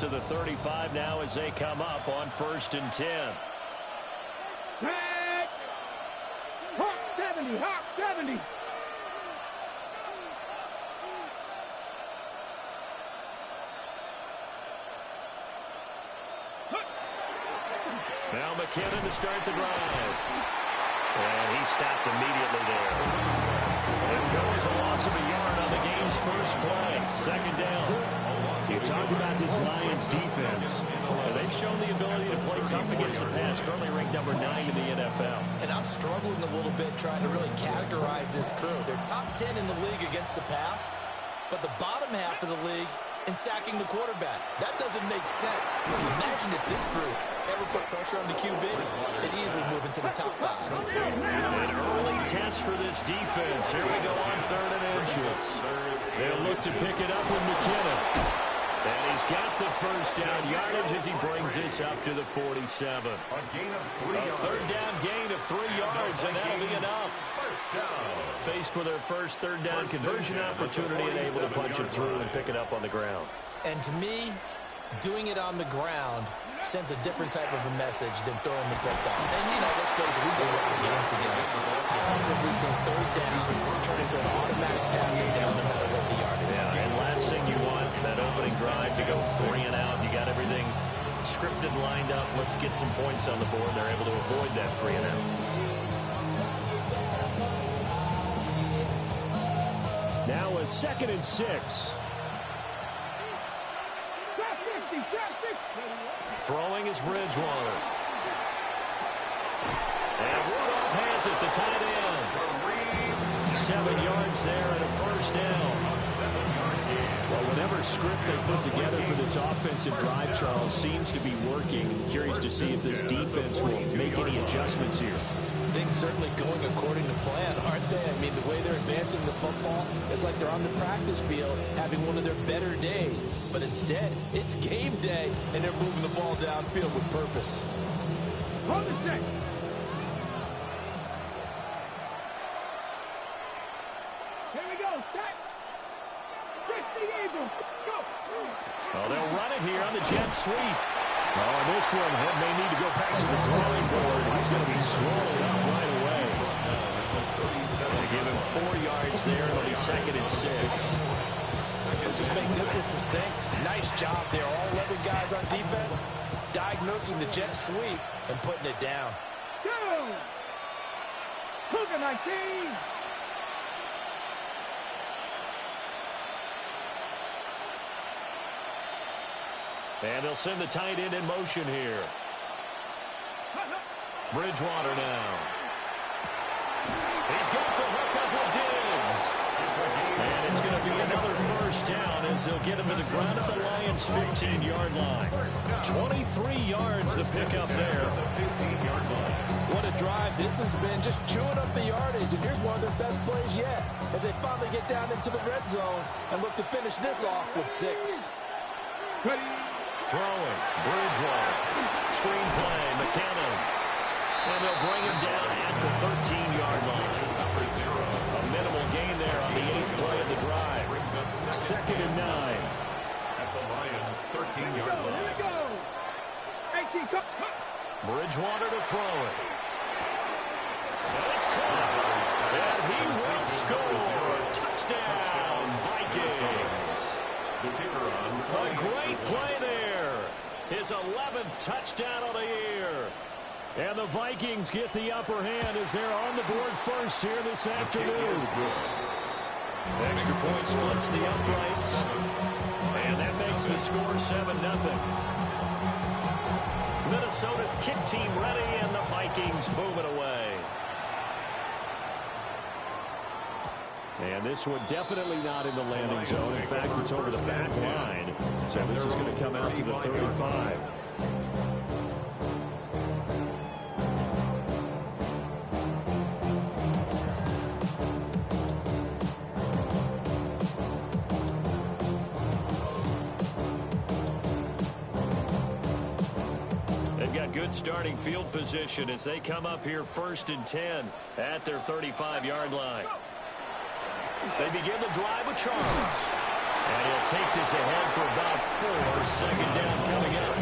to the 35 now as they come up on 1st and 10. Hawk 70, Hawk 70. Now McKinnon to start the drive. And he stopped immediately there. There goes a loss of a yard on the game's first play. 2nd down. You talk about this Lions defense. They've shown the ability to play tough against the pass, currently ranked number 9 in the NFL. And I'm struggling a little bit trying to really categorize this crew. They're top 10 in the league against the pass, but the bottom half of the league in sacking the quarterback. That doesn't make sense. Imagine if this group ever put pressure on the QB, it'd easily move into the top 5. An early test for this defense. Here we go on 3rd and inches. They'll look to pick it up with McKinnon. And he's got the first down yardage as he brings this up to the 47. A 3rd down gain of 3 yards, and that'll be enough. Faced with their first 3rd down conversion opportunity and able to punch it through and pick it up on the ground. And to me, doing it on the ground sends a different type of a message than throwing the football. And, you know, let's face it, we did a lot of games together. How often have we seen 3rd down turn into an automatic passing down no matter what the yardage is? Yeah, and last thing you want, that opening drive to go 3 and out. You got everything scripted, lined up. Let's get some points on the board. They're able to avoid that 3 and out. Now a 2nd and 6. Throwing is Bridgewater. And Rudolph has it, the tight end. 7 yards there and a first down. Well, whatever script they put together for this offensive drive, Charles, seems to be working. I'm curious to see if this defense will make any adjustments here. Things certainly going according to plan, aren't they? I mean, the way they're advancing the football, it's like they're on the practice field having one of their better days. But instead, it's game day, and they're moving the ball downfield with purpose. Hold the check. Here we go. Set. Chris the Eagle. Go. Oh, they'll run it here on the jet sweep. Oh, and this one may need to go back to the drawing board. He's going to be swallowed up right away. They give him 4 yards there. It'll be 2nd and 6. Let's just make this one succinct. Nice job there. All 11 guys on defense diagnosing the jet sweep and putting it down. Go. Cougar 19. And they'll send the tight end in motion here. Bridgewater now. He's got the hook up with Diggs. And it's going to be another first down as they'll get him to the ground at the Lions' 15-yard line. 23 yards to pick up there. What a drive this has been, just chewing up the yardage. And here's one of their best plays yet as they finally get down into the red zone and look to finish this off with 6. Throwing, Bridgewater. Screen play, McKinnon. And they'll bring him down at the 13-yard line. A minimal gain there on the 8th play of the drive. 2nd and 9. At the Lions' 13-yard line. Here we go. 18. Bridgewater to throw it. And it's caught. And he will score. Touchdown, Vikings. The kicker on A great play there. His 11th touchdown of the year. And the Vikings get the upper hand as they're on the board first here this afternoon. Extra point splits the uprights. And that makes the score 7-0. Minnesota's kick team ready, and the Vikings move it away. And this one definitely not in the landing zone. In fact, it's over the back line. So this is going to come out to the 35. They've got good starting field position as they come up here 1st and 10 at their 35-yard line. They begin the drive with Charles. And he'll take this ahead for about 4. Second down coming up.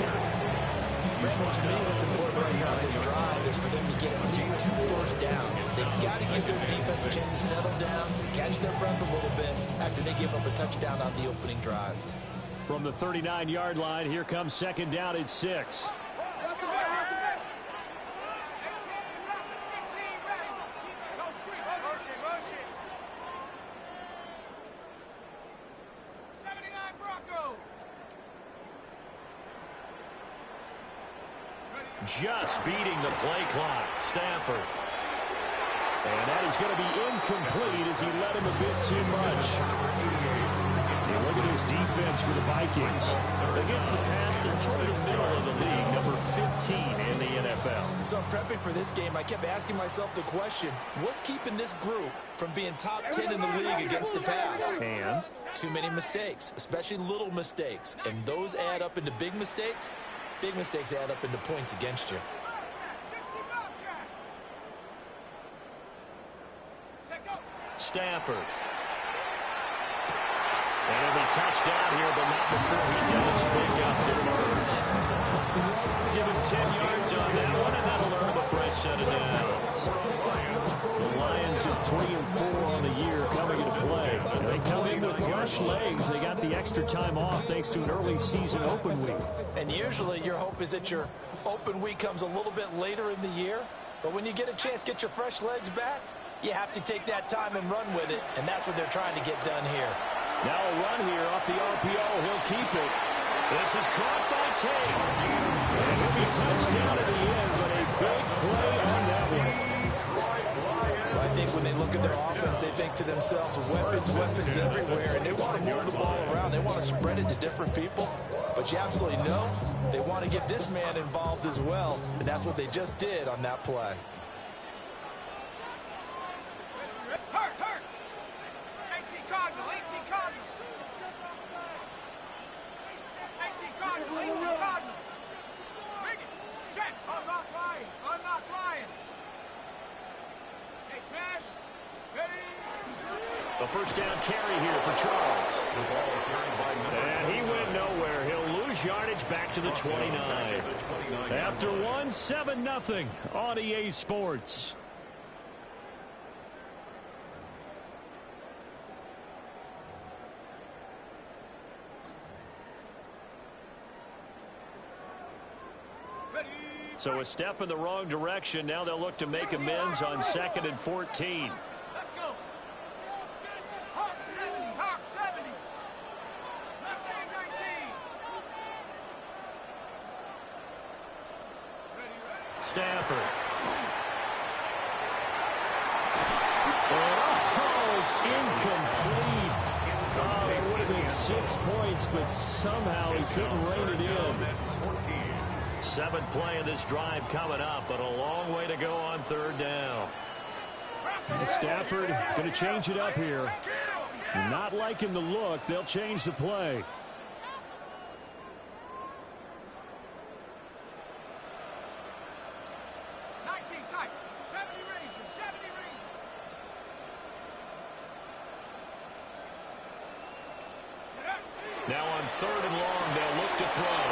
Brandon, to me, what's important right here on this drive is for them to get at least 2 first downs. They've got to give their defense a chance to settle down, catch their breath a little bit after they give up a touchdown on the opening drive. From the 39-yard line, here comes second down at 6. Just beating the play clock. Stafford. And that is going to be incomplete as he led him a bit too much. And look at this defense for the Vikings. Against the pass, they're toward the middle of the league, number 15 in the NFL. So I'm prepping for this game. I kept asking myself the question, what's keeping this group from being top 10 in the league against the pass? And too many mistakes, especially little mistakes. And those add up into big mistakes. Big mistakes add up into points against you. Stafford. And he'll be touched down here, but not before he does pick up the first. Give him 10 yards on that one, and that'll earn him a fresh set of downs. the Lions at 3-4 on the year coming into play. They come in with fresh legs. They got the extra time off thanks to an early season open week. And usually your hope is that your open week comes a little bit later in the year. But when you get a chance to get your fresh legs back, you have to take that time and run with it. And that's what they're trying to get done here. Now a run here off the RPO. He'll keep it. This is caught by Tate. And he'll be touchdown at the end, but a big play on that one. Well, I think when they look at their offense, they think to themselves, weapons everywhere. And they want to move the ball around. They want to spread it to different people. But you absolutely know they want to get this man involved as well. And that's what they just did on that play. Hurt. 18 Cardinal. 18 Cardinal. Bring it. Check. I'm not flying. Hey, smash. Ready. A first down carry here for Charles. And he went nowhere. He'll lose yardage back to the 29. After 7-0 on EA Sports. So a step in the wrong direction. Now they'll look to make amends on 2nd and 14. Let's go. Hawk 70. Mustang 19. Ready. Stafford. Oh, it's incomplete. Oh, it would have been 6 points, but somehow he couldn't rein it in. 7th play of this drive coming up, but a long way to go on 3rd down. Stafford going to change it up here. Not liking the look. They'll change the play. Now on 3rd and long, they'll look to throw.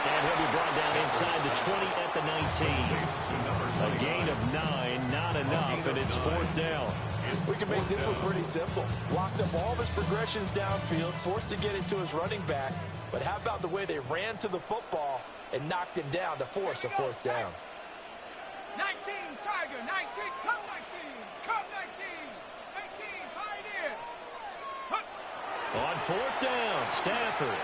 And he'll be brought down inside the 20 at the 19. A gain of 9, not enough, and it's 4th down. We can make this one pretty simple. Locked up all of his progressions downfield, forced to get it to his running back. But how about the way they ran to the football and knocked him down to force a 4th down? 19, Tiger, 19, come 19, 18, Pioneer. On 4th down, Stafford.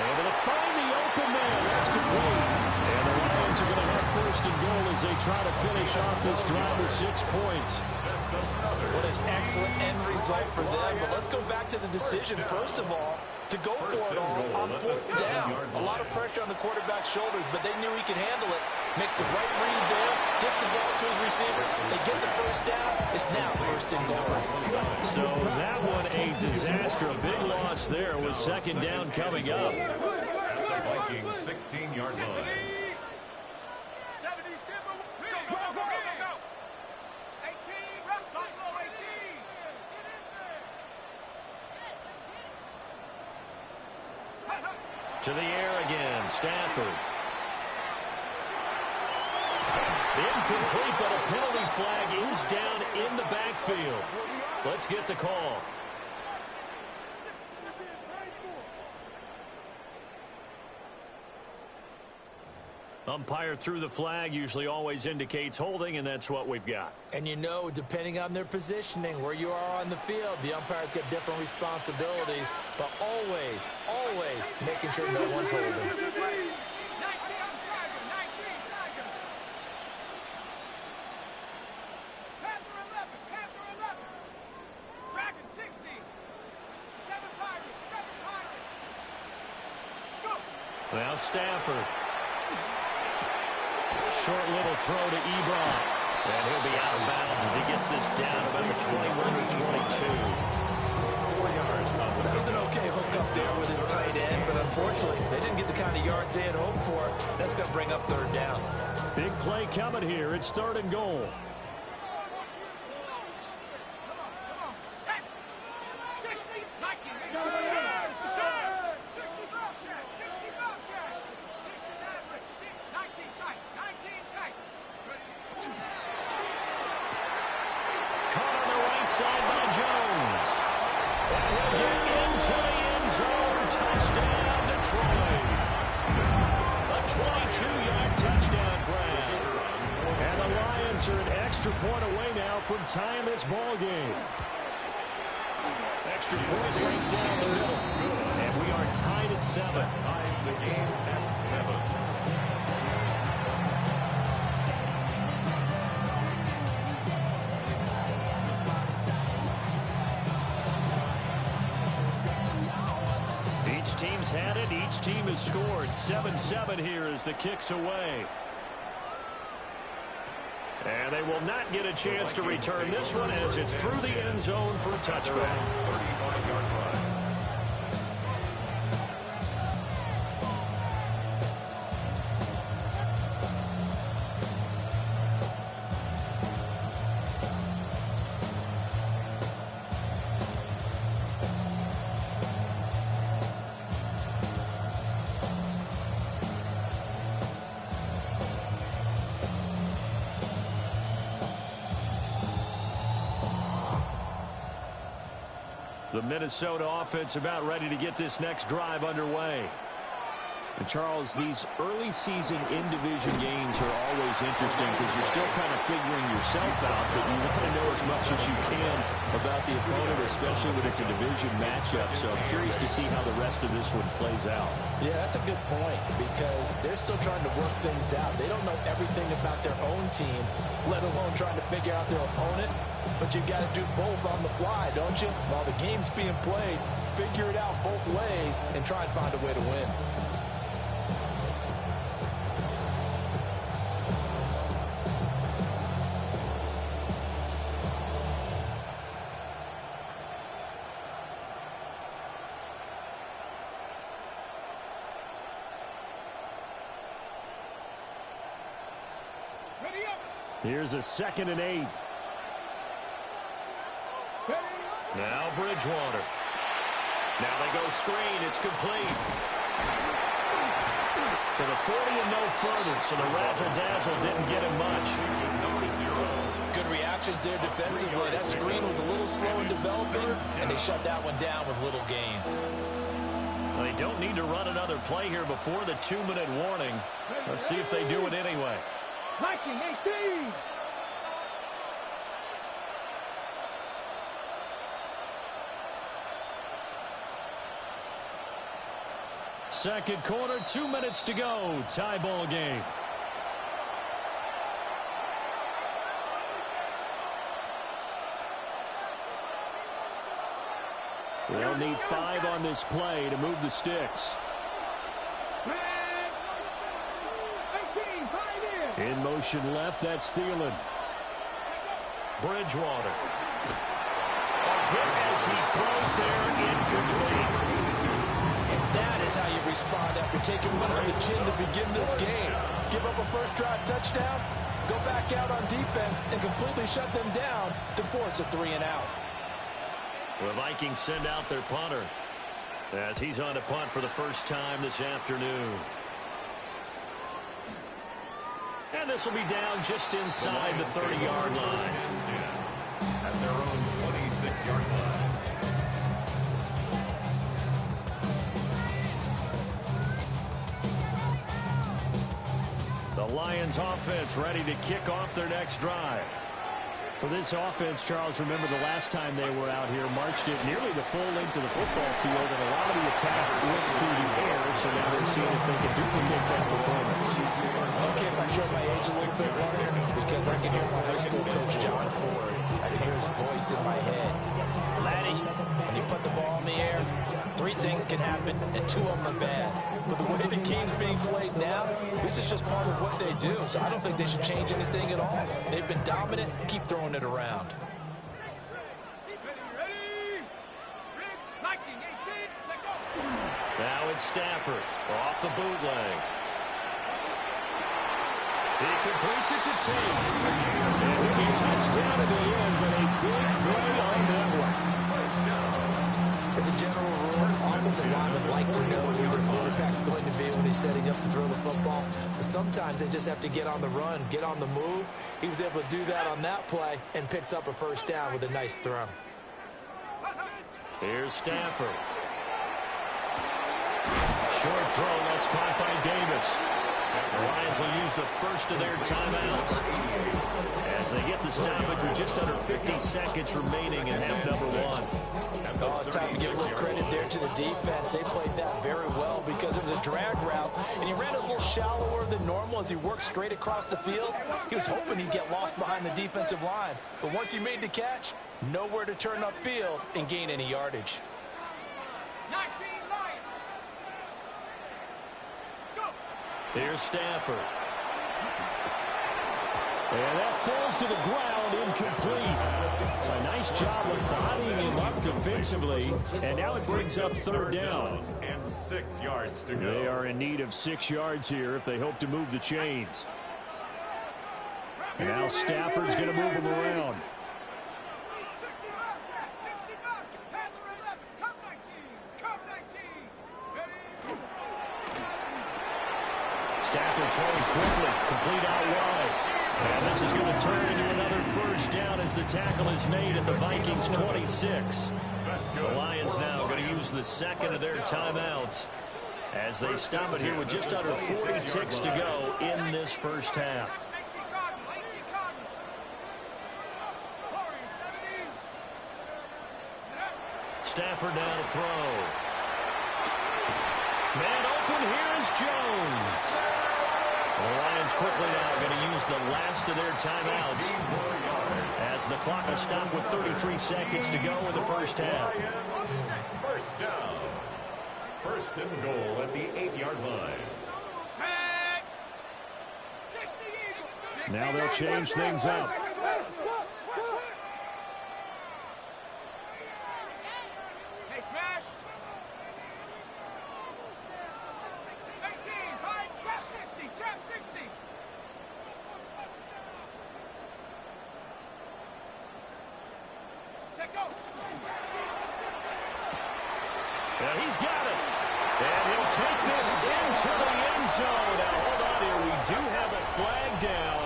Able to find the open man. That's complete. And the Lions are going to have 1st and goal as they try to finish off this drive with 6 points. What an excellent end result for them. But let's go back to the decision, first of all, to go for it all on 4th down. A lot of pressure on the quarterback's shoulders, but they knew he could handle it. Makes the right read there, gets the ball to his receiver. They get the 1st down. It's now 1st and goal. So that one a disaster. A big loss there with 2nd down coming up. The Vikings 16-yard line. 70, Timber. Go. 18, Buffalo 18. To the air again, Stafford. Incomplete, but a penalty flag is down in the backfield. Let's get the call. Umpire threw the flag, usually always indicates holding, and that's what we've got. And you know, depending on their positioning, where you are on the field, the umpires get different responsibilities, but always, always making sure no one's holding. 19 Tiger, 19 Tiger. Panther 11. Dragon 60. 7 Pirates. Go. Now Stafford. Short little throw to Ebron. And he'll be out of bounds as he gets this down about the 21 or 22. 4 yards. That was an okay hook up there with his tight end, but unfortunately, they didn't get the kind of yards they had hoped for. That's going to bring up third down. Big play coming here. It's 3rd and goal. Point away now from tying this ball game. Extra point right down the middle. And we are tied at 7. Ties the game at 7. Each team's had it. Each team has scored. 7-7 here as the kick's away. And they will not get a chance to return this one as it's through the end zone for a touchback. 35-yard line. The Minnesota offense about ready to get this next drive underway. And Charles, these early season in-division games are always interesting because you're still kind of figuring yourself out, but you want to know as much as you can about the opponent, especially when it's a division matchup. So I'm curious to see how the rest of this one plays out. Yeah, that's a good point because they're still trying to work things out. They don't know everything about their own team, let alone trying to figure out their opponent. But you've got to do both on the fly, don't you? While the game's being played, figure it out both ways and try and find a way to win. Here's a 2nd and 8. Now Bridgewater. Now they go screen. It's complete. To the 40 and no further. So the razzle-dazzle didn't get him much. Good reactions there defensively. That screen was a little slow in developing, and they shut that one down with little gain. Well, they don't need to run another play here before the 2-minute warning. Let's see if they do it anyway. Viking 18. Second quarter, 2 minutes to go. Tie ball game. They'll need 5 on this play to move the sticks. In motion left, that's Thielen. Bridgewater. A hit as he throws there, incomplete. And that is how you respond after taking one on the chin to begin this game. Give up a first drive touchdown, go back out on defense, and completely shut them down to force a 3-and-out. The Vikings send out their punter. as he's on to punt for the first time this afternoon. And this will be down just inside the 30-yard line. At their own 26-yard line. The Lions offense ready to kick off their next drive. For this offense, Charles, remember the last time they were out here, marched it nearly the full length of the football field, and a lot of the attack went through the air, so now they're seeing if they can duplicate that performance. Okay, if I show my age a little bit longer, because I can hear my high school coach, John Ford. I can hear his voice in my head. Laddie, when you put the ball in the air, 3 things can happen, and 2 of them are bad. But the way the game's being played now, this is just part of what they do. So I don't think they should change anything at all. They've been dominant. Keep throwing it around. Now it's Stafford off the bootleg. He completes it to Tate. And he'll be touchdown at the end, but a big play on that one. As a general rule, offensive linemen like to know who their quarterback's going to be when he's setting up to throw the football. But sometimes they just have to get on the run, get on the move. He was able to do that on that play and picks up a first down with a nice throw. Here's Stafford. Short throw, that's caught by Davis. The Lions will use the first of their timeouts as they get the stoppage with just under 50 seconds remaining in half number 1. Oh, it's time to give a little credit there to the defense. They played that very well because it was a drag route, and he ran a little shallower than normal as he worked straight across the field. He was hoping he'd get lost behind the defensive line, but once he made the catch, nowhere to turn upfield and gain any yardage. 19 Lions. Go. Here's Stafford. And that falls to the ground, incomplete. A nice job of bodying him up defensively. And now it brings up 3rd down. And 6 yards to go. They are in need of 6 yards here if they hope to move the chains. And now Stafford's going to move them around. 65, Panther 11, come 19, come 19. Ready? Stafford throwing quickly, complete out wide. And this is going to turn into another first down as the tackle is made at the Vikings 26. The Lions now going to use the second of their timeouts as they stop it here with just under 40 ticks to go in this first half. 18 Cardinal, 18 Cardinal. Warriors 70. Stafford now to throw. Man open, here's Jones. The Lions quickly now going to use the last of their timeouts as the clock will stop with 33 seconds to go in the first half. First down. 1st and goal at the 8-yard line. Set. 60 Eagles. Now they'll change things up. Hey, smash. 18, right, trap 60, trap 60. Check go. Now he's got it. And he'll take this into the end zone. Now hold on here. We do have a flag down.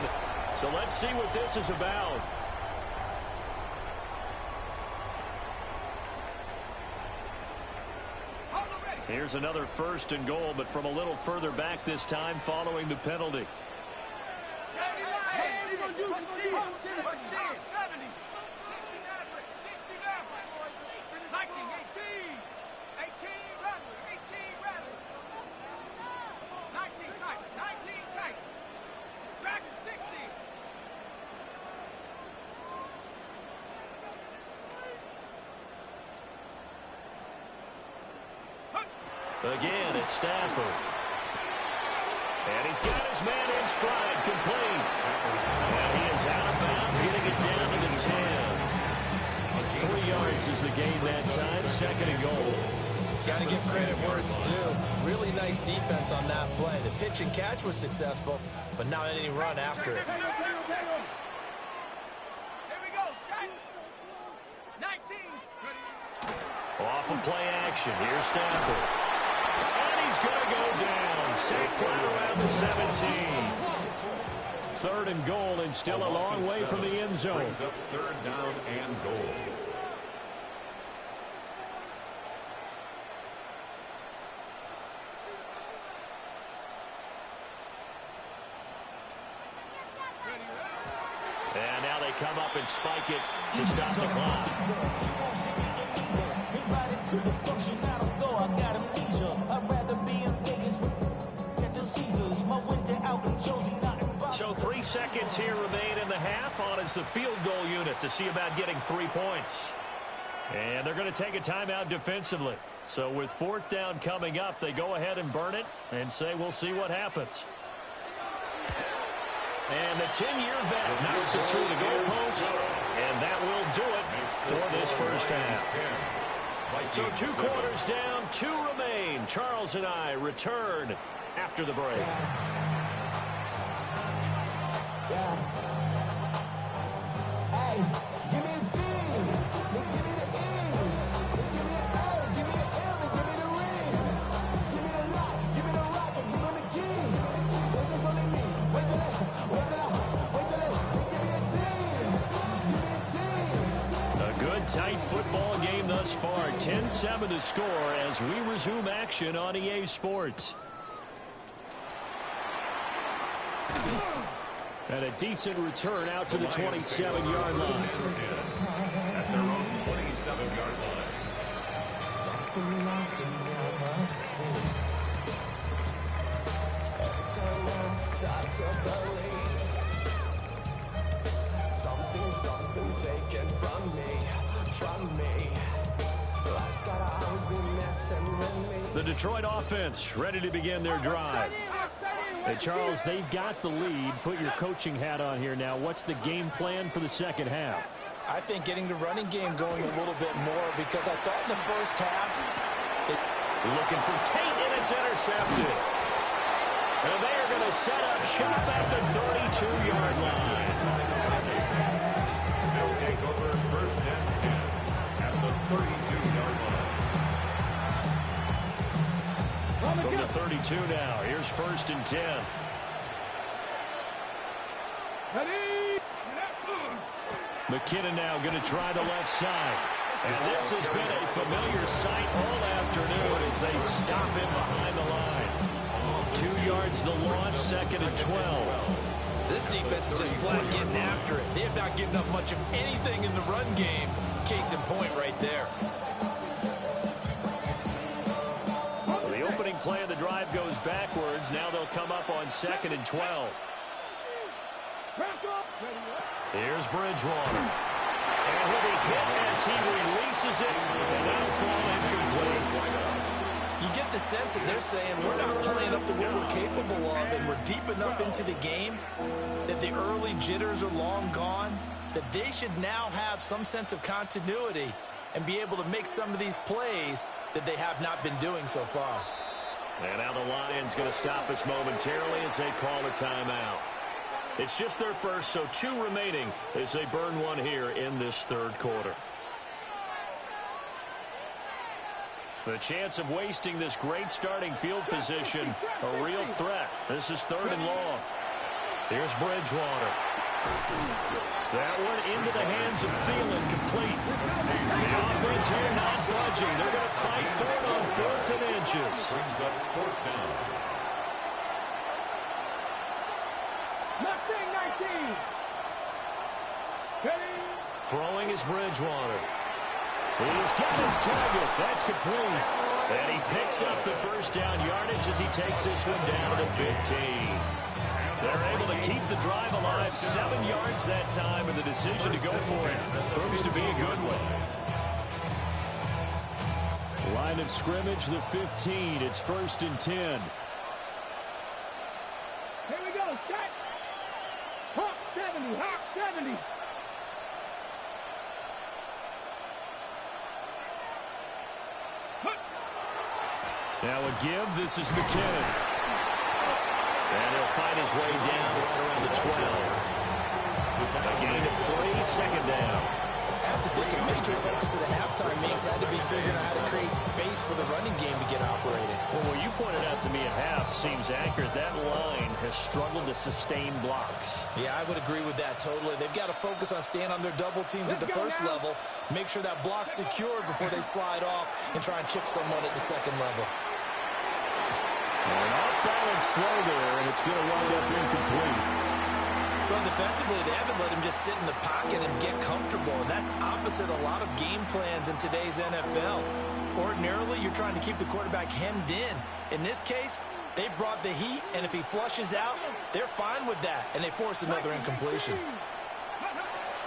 So let's see what this is about. Here's another 1st and goal, but from a little further back this time following the penalty. 19 tight. Dragon 60. Again, it's Stafford. And he's got his man in stride, complete. And he is out of bounds, getting it down to the 10. 3 yards is the gain that time, 2nd and goal. Got to give credit where it's due. Really nice defense on that play. The pitch and catch was successful, but not any run after it. Here we go, shot. 19. Ready. Off of play action. Here's Stafford. And he's going to go down. Sacked right around the 17. 3rd and goal, and still a long way from the end zone. Brings up 3rd down and goal. And now they come up and spike it to stop the clock. So 3 seconds here remain in the half. On is the field goal unit to see about getting 3 points. And they're going to take a timeout defensively. So with 4th down coming up, they go ahead and burn it and say we'll see what happens. And the 10-year vet knocks it through the goalpost, and that will do it for this first half. So 2 quarters down, 2 remain. Charles and I return after the break. Hey, give me a D. Give me the E. Give me an A. Give me an M. And give me the ring. Give me the lock. Give me the rock. And give me the key. There's only me. Wait till it. Give me a D. A good, tight football game thus far. 10-7 to score as we resume action on EA Sports. And a decent return out to the 27-yard line. At their own 27-yard line. Something taken from me. Life's gotta always be messing with me. The Detroit offense ready to begin their drive. Hey, Charles, they've got the lead. Put your coaching hat on here now. What's the game plan for the second half? I think getting the running game going a little bit more because I thought in the first half. Looking for Tate, and it's intercepted. And they are going to set up shop at the 32-yard line. They'll take over 1st and 10 at the 32-yard line. From the 32 now. Here's 1st and 10. McKinnon now going to try the left side. And this has been a familiar sight all afternoon as they stop him behind the line. 2 yards the loss, 2nd and 12. This defense is just flat getting after it. They have not given up much of anything in the run game. Case in point right there. So the opening play of the drive goes backwards. Now they'll come up on 2nd and 12. Here's Bridgewater. And he'll be hit as he releases it. And that'll fall incomplete. You get the sense that they're saying we're not playing up to what we're capable of, and we're deep enough into the game that the early jitters are long gone, that they should now have some sense of continuity and be able to make some of these plays that they have not been doing so far. And now the Lions going to stop us momentarily as they call a timeout. It's just their first, so 2 remaining as they burn one here in this 3rd quarter. The chance of wasting this great starting field position, a real threat. This is 3rd and long. Here's Bridgewater. That one into the hands of Thielen, complete. The offense here not budging. They're going to fight for it on 4th and inches. Brings up 4th down. Throwing is Bridgewater. He's got his target. That's complete. And he picks up the 1st down yardage as he takes this one down to the 15. They're able to keep the drive alive. 7 yards that time, and the decision to go for it proves to be a good one. Line of scrimmage, the 15. It's 1st and 10. Here we go, set. Hawk 70, Hawk 70. Now a give. This is McKinnon. And he'll find his way down right around the 12. A gain of 3, 2nd down. have to think a major focus of the halftime meetings had to be figuring out how to create space for the running game to get operating. Well, what you pointed out to me at half seems accurate. That line has struggled to sustain blocks. Yeah, I would agree with that totally. They've got to focus on staying on their double teams at the first level, make sure that block's secured before they slide off and try and chip someone at the second level. An off-balance throw there, and it's going to wind up incomplete. Well, defensively, they haven't let him just sit in the pocket and get comfortable, and that's opposite a lot of game plans in today's NFL. Ordinarily, you're trying to keep the quarterback hemmed in. In this case, they brought the heat, and if he flushes out, they're fine with that, and they force another incompletion.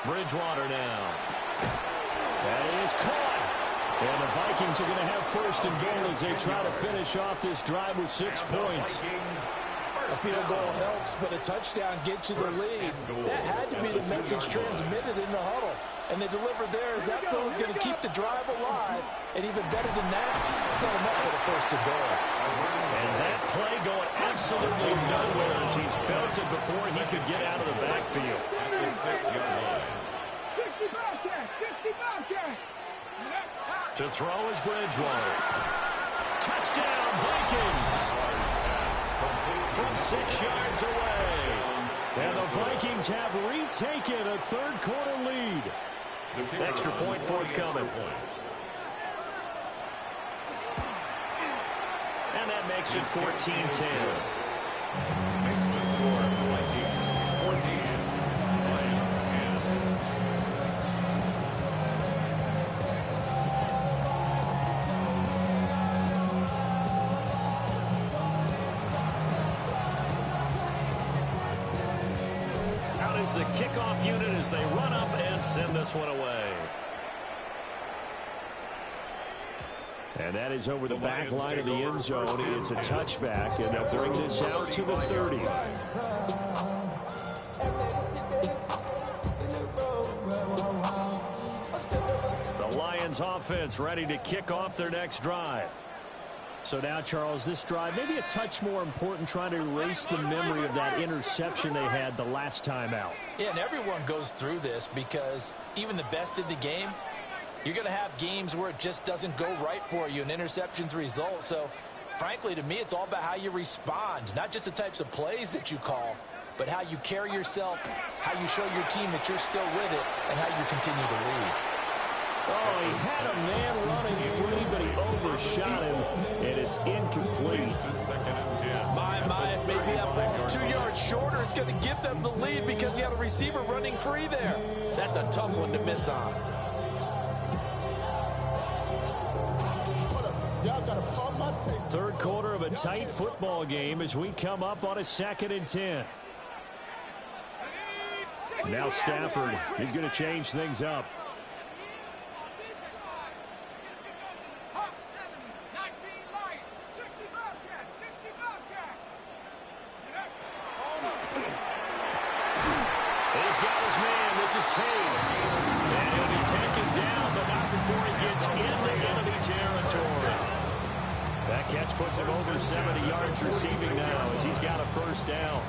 Bridgewater now. That is caught. And the Vikings are going to have first and goal as they try to finish off this drive with 6 points. A field goal helps, but a touchdown gets you the lead. That had to be the message transmitted in the huddle. And they delivered there as that throw is going to keep the drive alive. And even better than that, set him up for the first and goal. And that play going absolutely nowhere as he's belted before he could get out of the backfield. At the 6-yard line. 60 Bobcat, 60 Bobcat. To throw is Bridgewater. Touchdown, Vikings! From 6 yards away. And the Vikings have retaken a third-quarter lead. Extra point forthcoming. And that makes it 14-10. Makes the score Vikings 14, Lions 10. Out is the kickoff unit as they run up and send this one away. And that is over the back line of the end zone. It's a touchback, and they'll bring this out to the 30. The Lions offense ready to kick off their next drive. So now, Charles, this drive maybe a touch more important, trying to erase the memory of that interception they had the last time out. Yeah, and everyone goes through this because even the best in the game, you're going to have games where it just doesn't go right for you and interceptions result. So, frankly, to me, it's all about how you respond, not just the types of plays that you call, but how you carry yourself, how you show your team that you're still with it, and how you continue to lead. Oh, he had a man running free, but he overshot him, and it's incomplete. My, maybe that ball's 2 yards shorter. It's going to give them the lead because he had a receiver running free there. That's a tough one to miss on. Third quarter of a tight football game as we come up on a 2nd and 10. Now Stafford is going to change things up. He's got his man. This is Tate. And he'll be taken down, but not before he gets into enemy territory. That catch puts him over 70 yards receiving now as he's got a first down.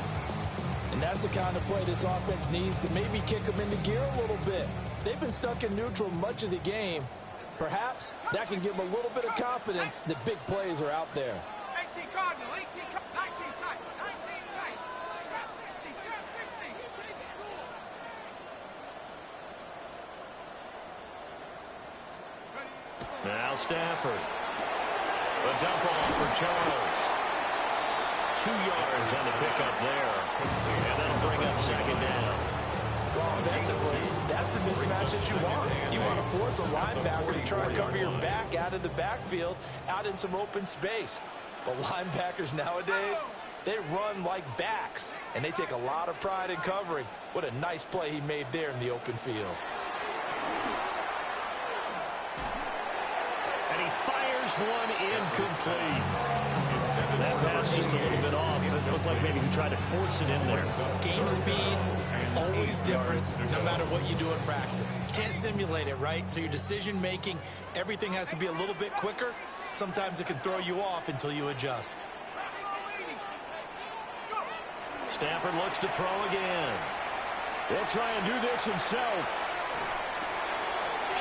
And that's the kind of play this offense needs to maybe kick them into gear a little bit. They've been stuck in neutral much of the game. Perhaps that can give them a little bit of confidence that big plays are out there. 18 Cardinal, 18, 19 tight, 19 tight. 10-60, 10-60. Now Stafford. A dump off for Charles. 2 yards on the pickup there. And that'll bring up second down. Well, offensively, that's the mismatch that you want. You want to force a linebacker to try and cover your back out of the backfield, out in some open space. But linebackers nowadays, they run like backs, and they take a lot of pride in covering. What a nice play he made there in the open field. And he fires one incomplete. That pass just a little bit off. It looked like maybe he tried to force it in there. Game speed, always different, no matter what you do in practice. You can't simulate it, right? So your decision-making, everything has to be a little bit quicker. Sometimes it can throw you off until you adjust. Stafford looks to throw again. He'll try and do this himself.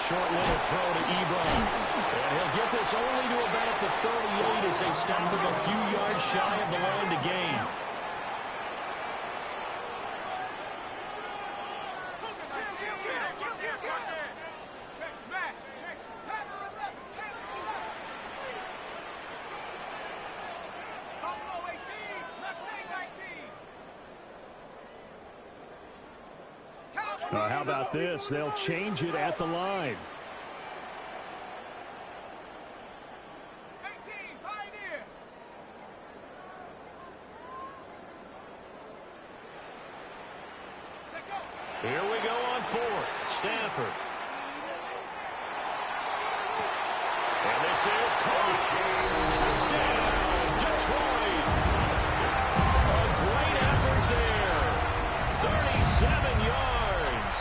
short-lived throw to Ebron. And he'll get this only to about the 38 as they stop him a few yards shy of the line to gain. How about this? They'll change it at the line. 18, Pioneer. Here we go on fourth. Stanford. And this is caught. Touchdown, Detroit. A great effort there. 37 yards.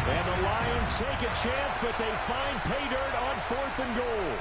And the Lions take a chance, but they find pay dirt on 4th and goal.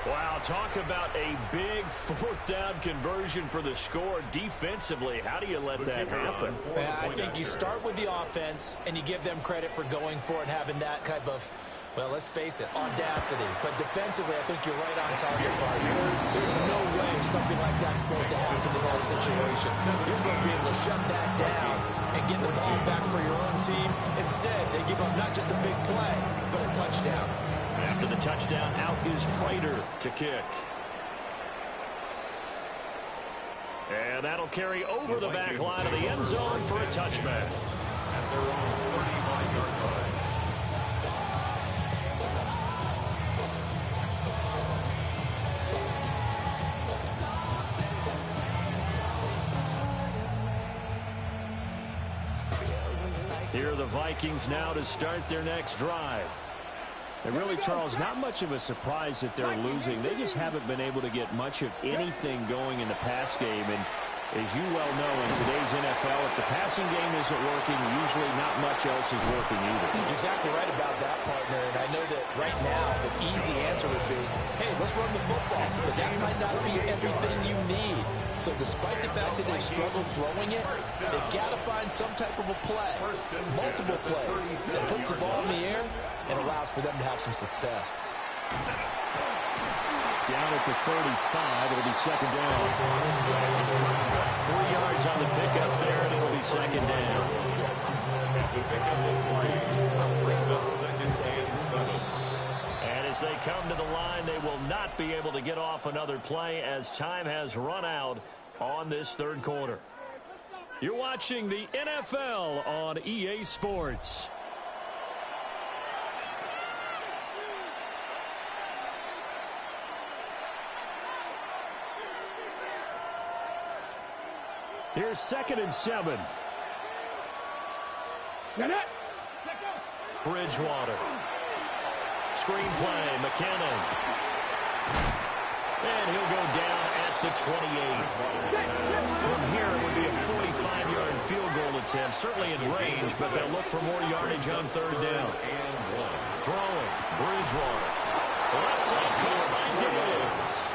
Wow, talk about a big 4th down conversion for the score. Defensively, how do you let that happen? I think you start with the offense, and you give them credit for going for it and having that type of, well, let's face it, audacity. But defensively, I think you're right on target, partner. There's no way something like that's supposed to happen in that situation. You're supposed to be able to shut that down and get the ball back for your own team. Instead, they give up not just a big play, but a touchdown. After the touchdown, out is Prater to kick. And that'll carry over the back line of the end zone for a touchback. And they're on the 35-yard line. Here are the Vikings now to start their next drive. And really, Charles, not much of a surprise that they're losing. They just haven't been able to get much of anything going in the pass game. And as you well know, in today's NFL, if the passing game isn't working, usually not much else is working either. You're exactly right about that, partner. And I know that right now the easy answer would be, hey, let's run the football. But that might not be everything you need. So despite the fact that they've struggled throwing it, they've got to find some type of a play, multiple plays, that puts the ball in the air and allows for them to have some success. Down at the 35, it'll be second down. 3 yards on the pickup there, and it'll be second down. It's a pickup of 3. Brings up second and 7. And as they come to the line, they will not be able to get off another play as time has run out on this third quarter. You're watching the NFL on EA Sports. Here's 2nd and 7. Bridgewater. Screen play, McKinnon. And he'll go down at the 28. From here, it would be a 45-yard field goal attempt, certainly in range, but they'll look for more yardage on 3rd down. Throwing, Bridgewater. Left side covered by Diggs.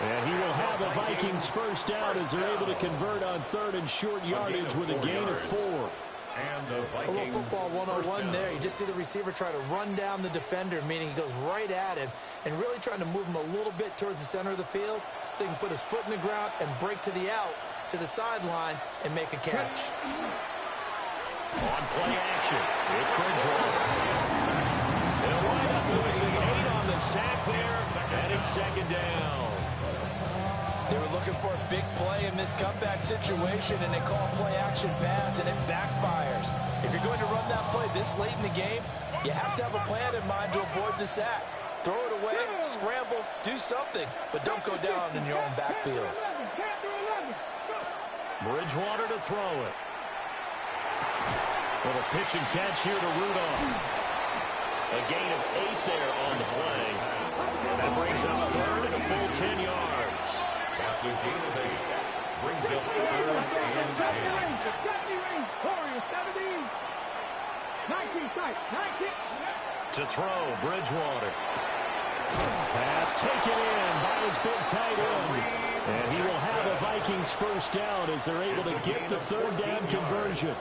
And he will have a Vikings first down as they're able to convert on 3rd and short yardage with a gain of 4. And the A little Vikings football 101 there. You just see the receiver try to run down the defender, meaning he goes right at him and really trying to move him a little bit towards the center of the field so he can put his foot in the ground and break to the out, to the sideline, and make a catch. On play action, it's Bridgewater. They'll wind up losing 8 on the sack there, and it's second down. They were looking for a big play in this comeback situation, and they call play action pass, and it backfires. If you're going to run that play this late in the game, you have to have a plan in mind to avoid the sack. Throw it away, scramble, do something, but don't go down in your own backfield. Bridgewater to throw it. Little pitch and catch here to Rudolph. A gain of 8 there on the play. That brings up 3rd and a full 10 yards. That's a gain of 8. Brings up 3rd and 10. To throw, Bridgewater. Pass taken in by his big tight end. And he will have a Vikings first down as they're able to get the 3rd down conversion.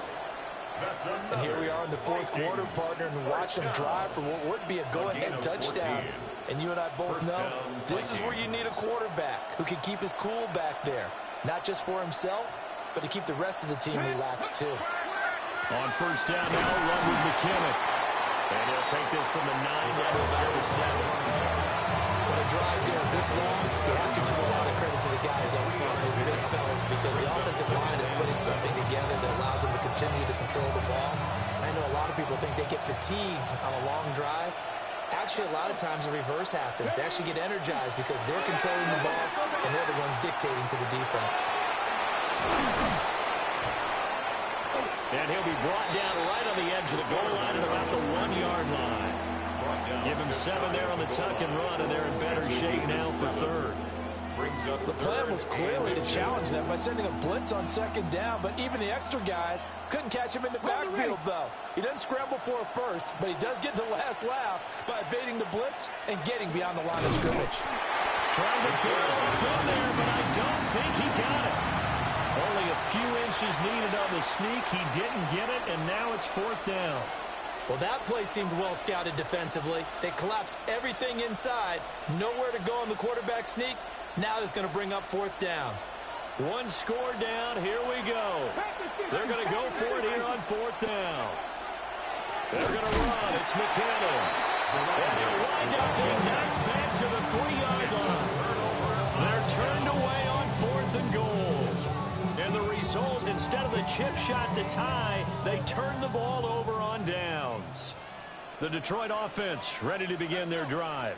And here we are in the fourth quarter, partner, and watch them drive for what would be a go-ahead touchdown. And you and I both know this is where you need a quarterback who can keep his cool back there, not just for himself, but to keep the rest of the team relaxed too. On first down now, run with McKinnon. And he'll take this from the 9 down to about the 7. When a drive goes this long, you have to give a lot of credit to the guys up front, those big fellas, because the offensive line is putting something together that allows them to continue to control the ball. I know a lot of people think they get fatigued on a long drive. Actually, a lot of times the reverse happens. They actually get energized because they're controlling the ball, and they're the ones dictating to the defense. And he'll be brought down right on the edge of the goal line at about the 1-yard line. Give him 7 there on the tuck and run, and they're in better shape now for third. The plan was clearly to challenge them by sending a blitz on second down, but even the extra guys couldn't catch him in the backfield, though. He doesn't scramble for a first, but he does get the last laugh by evading the blitz and getting beyond the line of scrimmage. Trying to go there, but I don't think he got it. Only a few inches needed on the sneak. He didn't get it, and now it's fourth down. Well, that play seemed well scouted defensively. They collapsed everything inside. Nowhere to go on the quarterback sneak. Now it's going to bring up fourth down. One score down. Here we go. They're going to go for it here on fourth down. They're going to run. It's McKinnon. And they'll wind up being knocked back to the 3-yard line. They're turned away on 4th and goal. And the result, instead of the chip shot to tie, they turn the ball over on downs. The Detroit offense ready to begin their drive.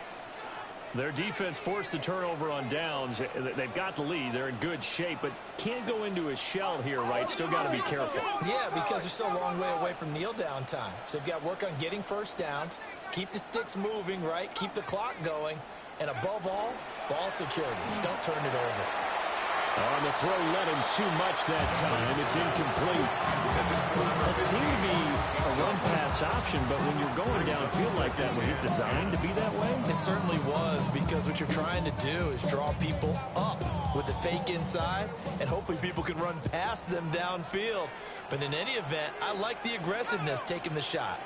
Their defense forced the turnover on downs. They've got the lead. They're in good shape, but can't go into a shell here, right? Still got to be careful. Yeah, because they're still a long way away from kneel down time. So they've got to work on getting first downs, keep the sticks moving, right? Keep the clock going, and above all, ball security. Don't turn it over. On the throw, led him too much that time. It's incomplete. That seemed to be a run-pass option, but when you're going downfield like that, was it designed to be that way? It certainly was, because what you're trying to do is draw people up with the fake inside, and hopefully people can run past them downfield. But in any event, I like the aggressiveness taking the shot.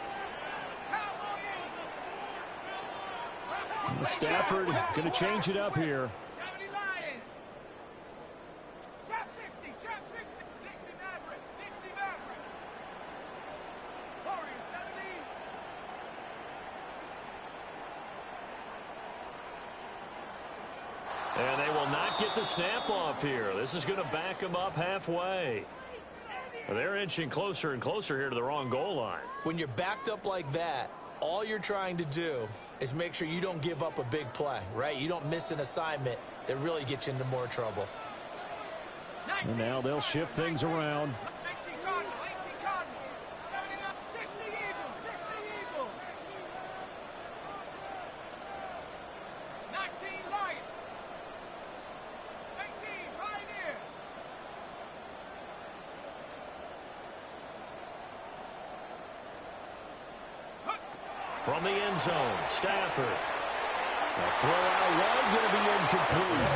Stafford going to change it up here. And they will not get the snap off here. This is going to back them up halfway. They're inching closer and closer here to the wrong goal line. When you're backed up like that, all you're trying to do is make sure you don't give up a big play, right? You don't miss an assignment that really gets you into more trouble. And now they'll shift things around. From the end zone, Stafford. A throw out wide, going to be incomplete.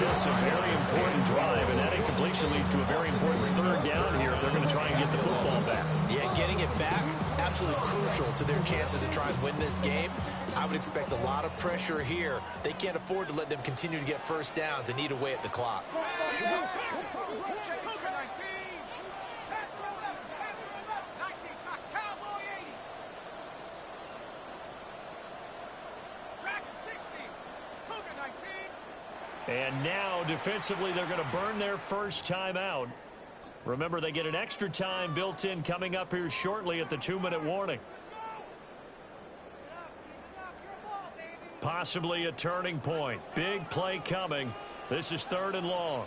This is a very important drive, and that incompletion leads to a very important third down here if they're going to try and get the football back. Yeah, getting it back, absolutely crucial to their chances to try and win this game. I would expect a lot of pressure here. They can't afford to let them continue to get first downs and eat away at the clock. And now, defensively, they're going to burn their first timeout. Remember, they get an extra time built in coming up here shortly at the 2-minute warning. Possibly a turning point. Big play coming. This is 3rd and long.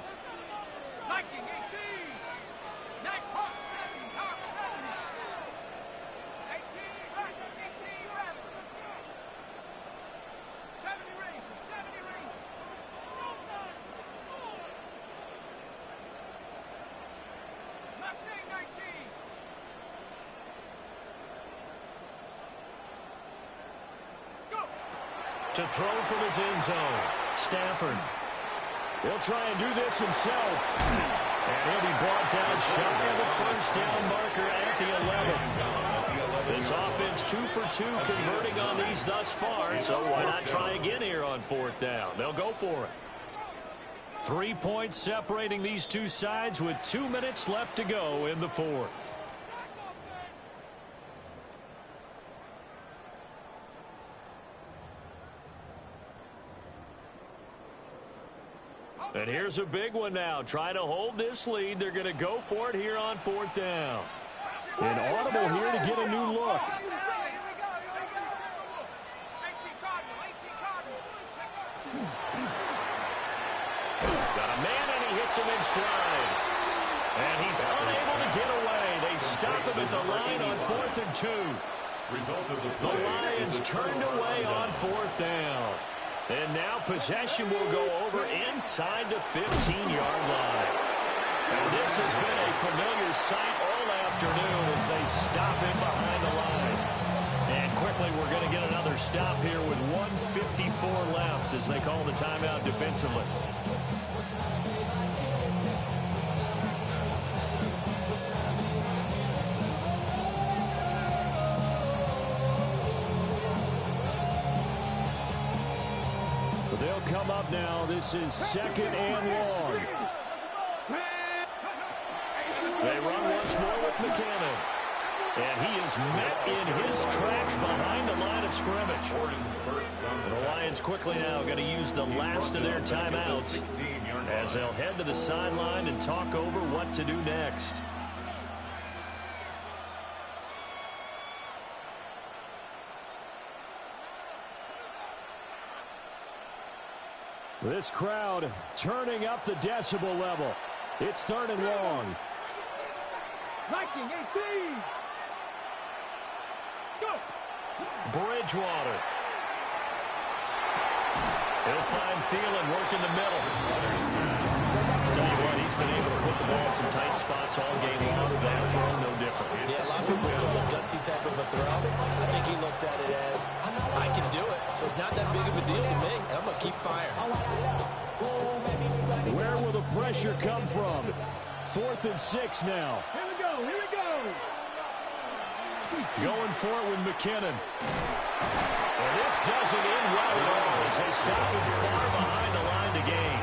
To throw from his end zone, Stafford. He'll try and do this himself. And he'll be brought down shy of the first down marker at the 11. This offense 2 for 2 converting on these thus far, so why not try again here on 4th down? They'll go for it. 3 points separating these two sides with 2 minutes left to go in the 4th. And here's a big one now. Trying to hold this lead. They're going to go for it here on 4th down. An audible here to get a new look. Got a man, and he hits him in stride. And he's unable to get away. They stop him at the line on 4th and 2. The Lions turned away on 4th down. And now possession will go over inside the 15-yard line. And this has been a familiar sight all afternoon as they stop him behind the line. And quickly we're going to get another stop here with 1:54 left as they call the timeout defensively. They'll come up now. This is 2nd and long. They run once more with McKinnon. And he is met in his tracks behind the line of scrimmage. The Lions quickly now going to use the last of their timeouts as they'll head to the sideline and talk over what to do next. This crowd turning up the decibel level. It's 3rd and long. Viking 18. Go. Bridgewater. He'll find Thielen working the middle. Tell you what, he's been able to put the ball in some tight spots all game long. That throw, no different. Yeah, a lot of people call it a gutsy type of a throw. I think he looks at it as, I can do it, so it's not that big of a deal to me, and I'm going to keep firing. Where will the pressure come from? 4th and 6 now. Here we go. Here we go. Going for it with McKinnon. And this doesn't end well at all as they stop him far behind the line to gain.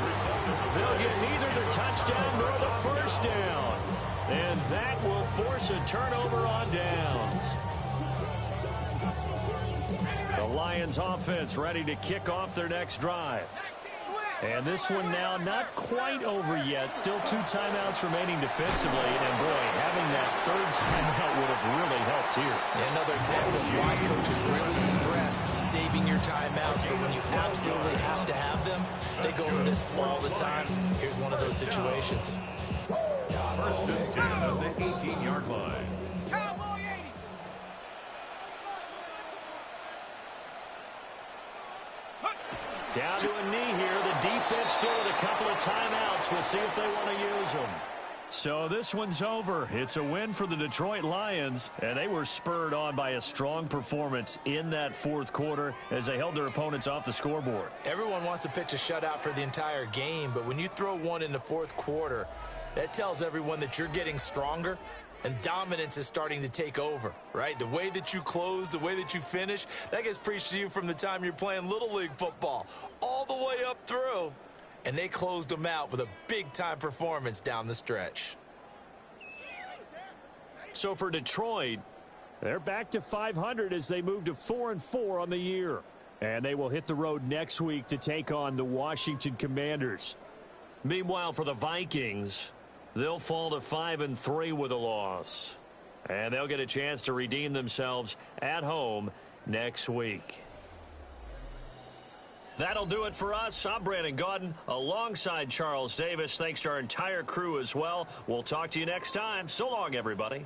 They'll get neither the touchdown nor the first down. And that will force a turnover on downs. The Lions offense ready to kick off their next drive. And this one now not quite over yet. Still 2 timeouts remaining defensively. And boy, having that 3rd timeout would have really helped here. And another example of why coaches really stress saving your timeouts for when you absolutely have to have them. They go over this all the time. Here's one of those situations. 1st and 10 on the 18-yard line. Cowboy 80. Down to a knee here. The defense still with a couple of timeouts. We'll see if they want to use them. So this one's over. It's a win for the Detroit Lions, and they were spurred on by a strong performance in that 4th quarter as they held their opponents off the scoreboard. Everyone wants to pitch a shutout for the entire game, but when you throw one in the 4th quarter, that tells everyone that you're getting stronger and dominance is starting to take over, right? The way that you close, the way that you finish, that gets preached to you from the time you're playing Little League football all the way up through. And they closed them out with a big-time performance down the stretch. So for Detroit, they're back to 500 as they move to 4-4 on the year. And they will hit the road next week to take on the Washington Commanders. Meanwhile, for the Vikings, they'll fall to 5-3 with a loss. And they'll get a chance to redeem themselves at home next week. That'll do it for us. I'm Brandon Gaudin alongside Charles Davis. Thanks to our entire crew as well. We'll talk to you next time. So long, everybody.